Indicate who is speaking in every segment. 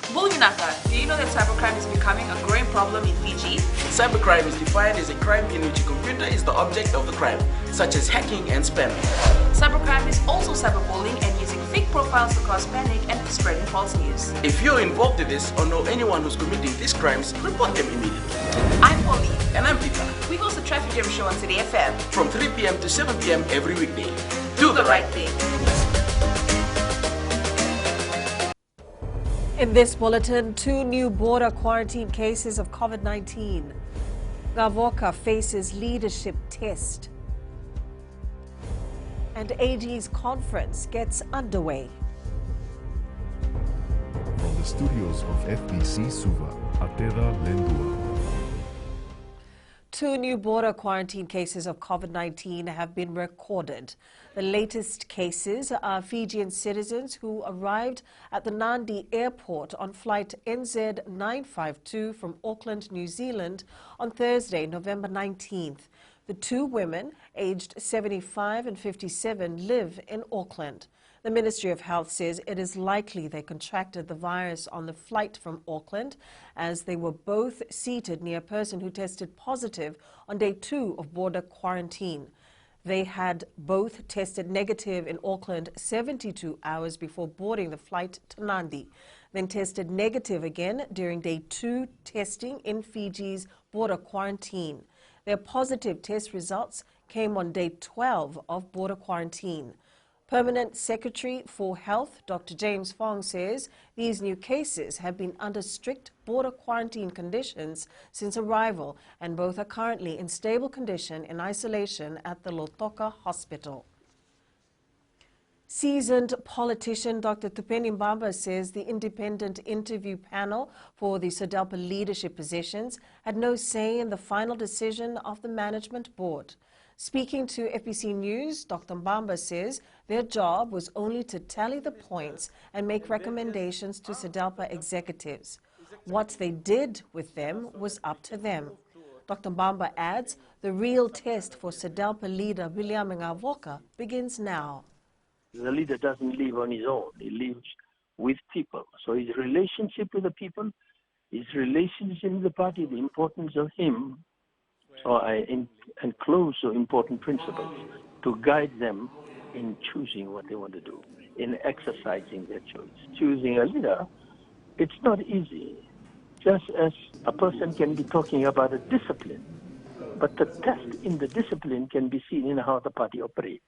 Speaker 1: Bulunaka, do you know that cybercrime is becoming a growing problem in Fiji?
Speaker 2: Cybercrime is defined as a crime in which a computer is the object of the crime, such as hacking and spamming.
Speaker 1: Cybercrime is also cyberbullying and using fake profiles to cause panic and spreading false news.
Speaker 2: If you're involved in this or know anyone who's committing these crimes, report them immediately.
Speaker 1: I'm Polly.
Speaker 2: And I'm Peter.
Speaker 1: We host the Traffic Jam Show on City FM.
Speaker 2: From 3 p.m. to 7 p.m. every weekday.
Speaker 1: Do the right thing.
Speaker 3: In this bulletin, 2 new border quarantine cases of COVID-19. Ngavoka faces leadership test. And AG's conference gets underway.
Speaker 4: From the studios of FBC Suva, Atera Lendua.
Speaker 3: 2 new border quarantine cases of COVID-19 have been recorded. The latest cases are Fijian citizens who arrived at the Nandi airport on flight NZ952 from Auckland, New Zealand on Thursday, November 19th. The 2 women, aged 75 and 57, live in Auckland. The Ministry of Health says it is likely they contracted the virus on the flight from Auckland, as they were both seated near a person who tested positive on day 2 of border quarantine. They had both tested negative in Auckland 72 hours before boarding the flight to Nandi, then tested negative again during day 2 testing in Fiji's border quarantine. Their positive test results came on day 12 of border quarantine. Permanent Secretary for Health, Dr. James Fong, says these new cases have been under strict border quarantine conditions since arrival, and both are currently in stable condition in isolation at the Lotoka Hospital. Seasoned politician Dr. Tupeni Mbamba says the independent interview panel for the SODELPA leadership positions had no say in the final decision of the management board. Speaking to FBC News, Dr. Mbamba says their job was only to tally the points and make recommendations to SODELPA executives. What they did with them was up to them. Dr. Mbamba adds the real test for SODELPA leader William Ngavoka begins now.
Speaker 5: The leader doesn't live on his own. He lives with people. So his relationship with the people, his relationship with the party, the importance of him. So I enclose so important principles to guide them in choosing what they want to do, in exercising their choice. Choosing a leader, it's not easy. Just as a person can be talking about a discipline, but the test in the discipline can be seen in how the party operates.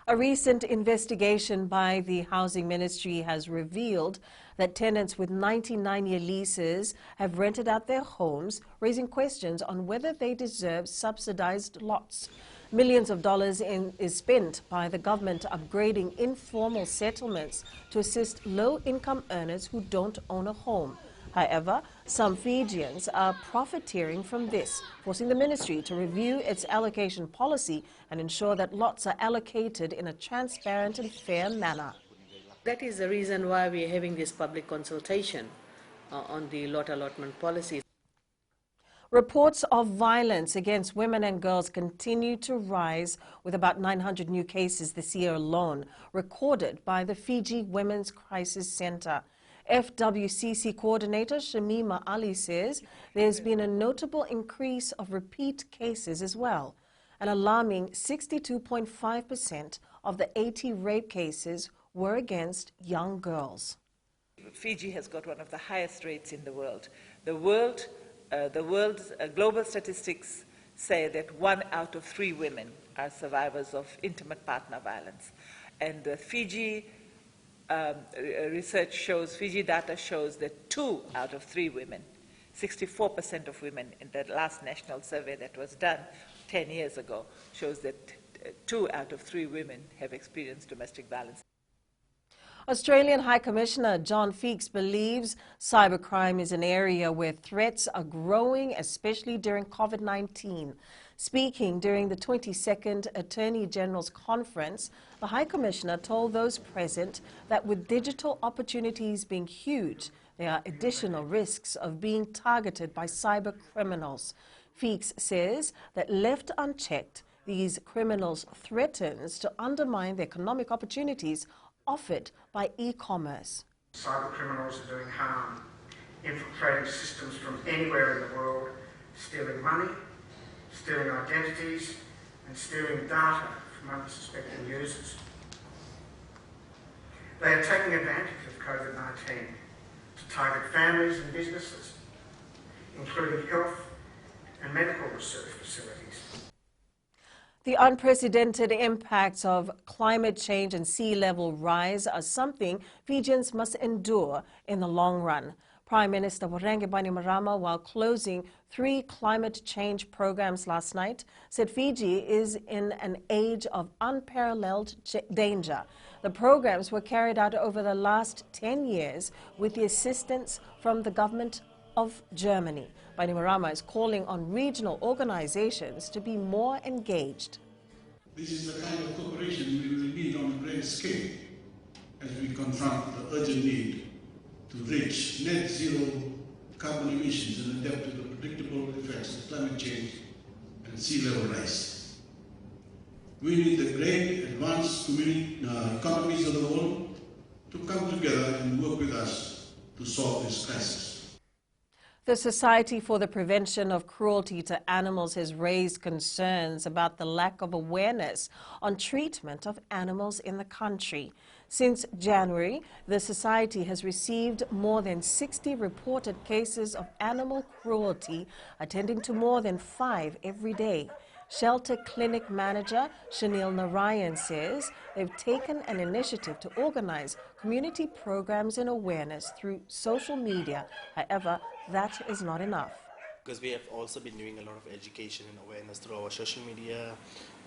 Speaker 3: A recent investigation by the Housing Ministry has revealed that tenants with 99-year leases have rented out their homes, raising questions on whether they deserve subsidized lots. Millions of dollars is spent by the government upgrading informal settlements to assist low-income earners who don't own a home. However, some Fijians are profiteering from this, forcing the ministry to review its allocation policy and ensure that lots are allocated in a transparent and fair manner.
Speaker 6: That is the reason why we are having this public consultation on the lot allotment policy.
Speaker 3: Reports of violence against women and girls continue to rise, with about 900 new cases this year alone recorded by the Fiji Women's Crisis Center. FWCC coordinator Shamima Ali says there's been a notable increase of repeat cases as well. An alarming 62.5% of the 80 rape cases were against young girls.
Speaker 7: Fiji has got one of the highest rates in the world. The world's global statistics say that 1 out of 3 women are survivors of intimate partner violence. And the Fiji research shows, Fiji data shows that 2 out of 3 women, 64% of women in the last national survey that was done 10 years ago, shows that 2 out of 3 women have experienced domestic violence.
Speaker 3: Australian High Commissioner John Feeks believes cybercrime is an area where threats are growing, especially during COVID-19. Speaking during the 22nd Attorney General's Conference, the High Commissioner told those present that with digital opportunities being huge, there are additional risks of being targeted by cyber criminals. Feeks says that left unchecked, these criminals threatens to undermine the economic opportunities offered by e-commerce.
Speaker 8: Cybercriminals are doing harm, infiltrating systems from anywhere in the world, stealing money, stealing identities, and stealing data from unsuspecting users. They are taking advantage of COVID-19 to target families and businesses, including health and medical research facilities.
Speaker 3: The unprecedented impacts of climate change and sea level rise are something Fijians must endure in the long run. Prime Minister Voreqe Bainimarama, while closing 3 climate change programs last night, said Fiji is in an age of unparalleled danger. The programs were carried out over the last 10 years with the assistance from the government of Germany. Bainimarama is calling on regional organizations to be more engaged.
Speaker 9: This is the kind of cooperation we will need on a great scale as we confront the urgent need to reach net zero carbon emissions and adapt to the predictable effects of climate change and sea level rise. We need the great advanced economies of the world to come together and work with us to solve this crisis.
Speaker 3: The Society for the Prevention of Cruelty to Animals has raised concerns about the lack of awareness on treatment of animals in the country. Since January, the Society has received more than 60 reported cases of animal cruelty, attending to more than 5 every day. Shelter Clinic Manager Shanil Narayan says they've taken an initiative to organize community programs and awareness through social media. However, that is not enough.
Speaker 10: Because we have also been doing a lot of education and awareness through our social media,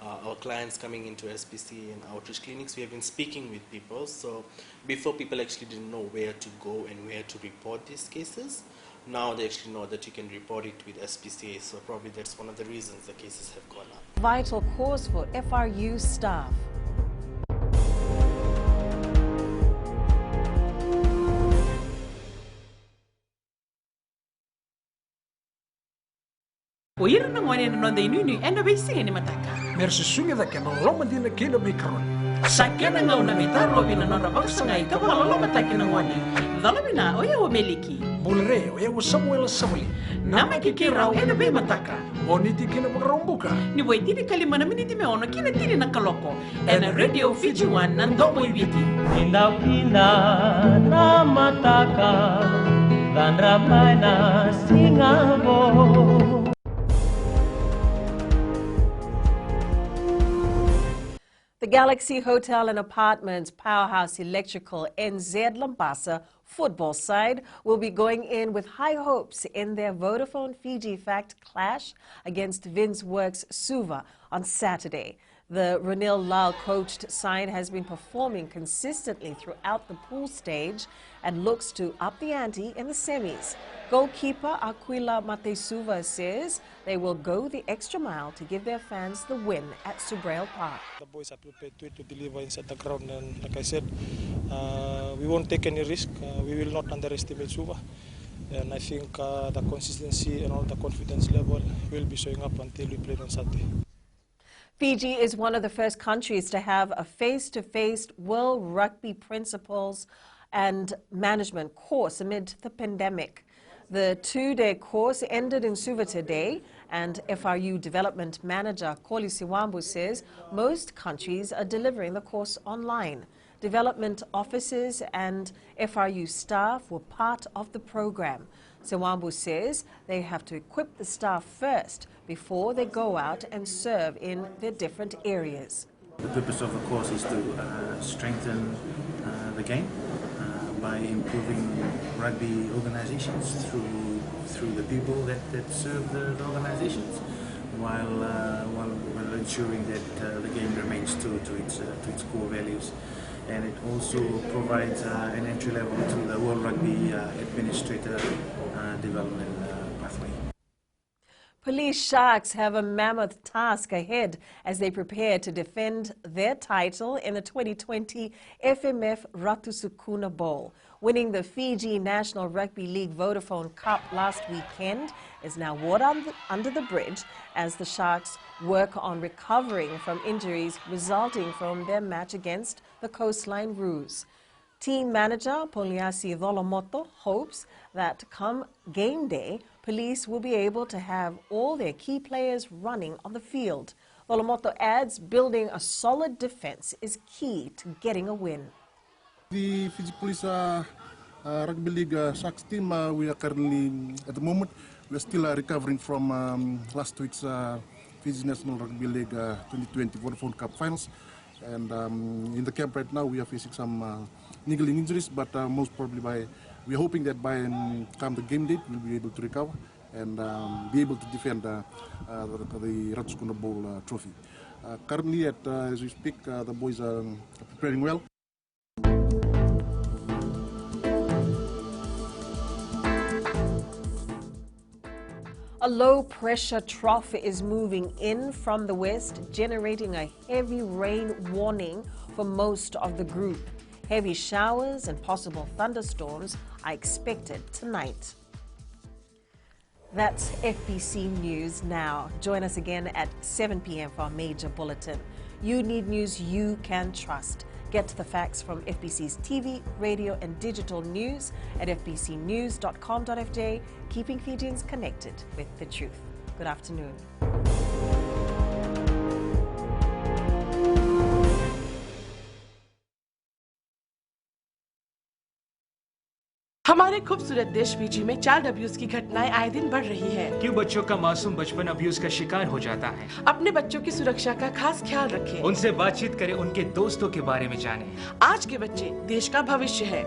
Speaker 10: our clients coming into SBC and outreach clinics. We have been speaking with people, so before people actually didn't know where to go and where to report these cases. Now they actually know that you can report it with SPCA, so probably that's one of the reasons the cases have gone up.
Speaker 3: Vital cause for FRU staff.
Speaker 11: Oira na ngone no de nini enda be singa ni mataka.
Speaker 12: Mersi sunga da kena loma dina kena mikron.
Speaker 11: Sakena ngau na mitaro bina no rabaksa ngai ka wala loma taki na ngone. Dalabina oya o meliki.
Speaker 12: Bulre oya o Samuel Samuli.
Speaker 11: Nama kikira enda be mataka.
Speaker 12: Boniti kena magrombuka.
Speaker 11: Ni boy tiri kalima na miniti me ono kina tiri na kaloko. Ena radio Fiji 1 na ndomo ibiti.
Speaker 13: Inda kina na mataka. Dan ramai na singabo.
Speaker 3: The Galaxy Hotel and Apartments Powerhouse Electrical NZ Lambasa football side will be going in with high hopes in their Vodafone Fiji Fact clash against Vince Works Suva on Saturday. The Ranil Lal coached side has been performing consistently throughout the pool stage and looks to up the ante in the semis. Goalkeeper Aquila Matesuva says they will go the extra mile to give their fans the win at Subrail Park.
Speaker 14: The boys are prepared to deliver inside the ground, and like I said, we won't take any risk. We will not underestimate Suva. And I think the consistency and all the confidence level will be showing up until we play on Saturday.
Speaker 3: Fiji is one of the first countries to have a face-to-face World Rugby Principles and Management course amid the pandemic. The 2-day course ended in Suva today, and FRU Development Manager Koli Siwambu says most countries are delivering the course online. Development officers and FRU staff were part of the program. Siwambu says they have to equip the staff first before they go out and serve in their different areas.
Speaker 15: The purpose of the course is to strengthen the game by improving rugby organizations through the people that serve the organizations, while ensuring that the game remains true to its core values. And it also provides an entry level to the World Rugby Administrator development pathway.
Speaker 3: Police Sharks have a mammoth task ahead as they prepare to defend their title in the 2020 FMF Ratu Sukuna Bowl. Winning the Fiji National Rugby League Vodafone Cup last weekend is now water under the bridge as the Sharks work on recovering from injuries resulting from their match against the Coastline Roos. Team manager Poliasi Volomoto hopes that come game day, police will be able to have all their key players running on the field. Volomoto adds building a solid defense is key to getting a win.
Speaker 16: The Fiji Police Rugby League Sharks team, we are currently, at the moment, we are still recovering from last week's Fiji National Rugby League 2020 Vodafone Cup finals. And in the camp right now, we are facing some niggling injuries, but most probably we are hoping that by come the game date, we'll be able to recover and be able to defend the Ratsukunga Bowl trophy. Currently, as we speak, the boys are preparing well.
Speaker 3: A low-pressure trough is moving in from the west, generating a heavy rain warning for most of the group. Heavy showers and possible thunderstorms are expected tonight. That's FBC News Now. Join us again at 7 p.m. for our major bulletin. You need news you can trust. Get the facts from FBC's TV, radio and digital news at fbcnews.com.fj, keeping Fijians connected with the truth. Good afternoon.
Speaker 17: हमारे खूबसूरत देश Fiji में child abuse की घटनाएं आए दिन बढ़ रही हैं।
Speaker 18: क्यों बच्चों का मासूम बचपन अब्यूज का शिकार हो जाता है?
Speaker 17: अपने बच्चों की सुरक्षा का खास ख्याल रखें।
Speaker 18: उनसे बातचीत करें, उनके दोस्तों के बारे में जानें।
Speaker 17: आज के बच्चे देश का भविष्य है।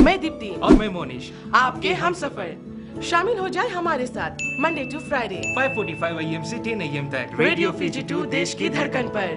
Speaker 17: मैं दीप्ति
Speaker 18: और मैं मोनिश,
Speaker 17: आपके हमसफर। शामिल हो जाए हमारे साथ मंडे टू फ्राइडे
Speaker 18: 5:45 AM से 10 AM तक
Speaker 17: रेडियो फिजी 2 देश की धड़कन पर।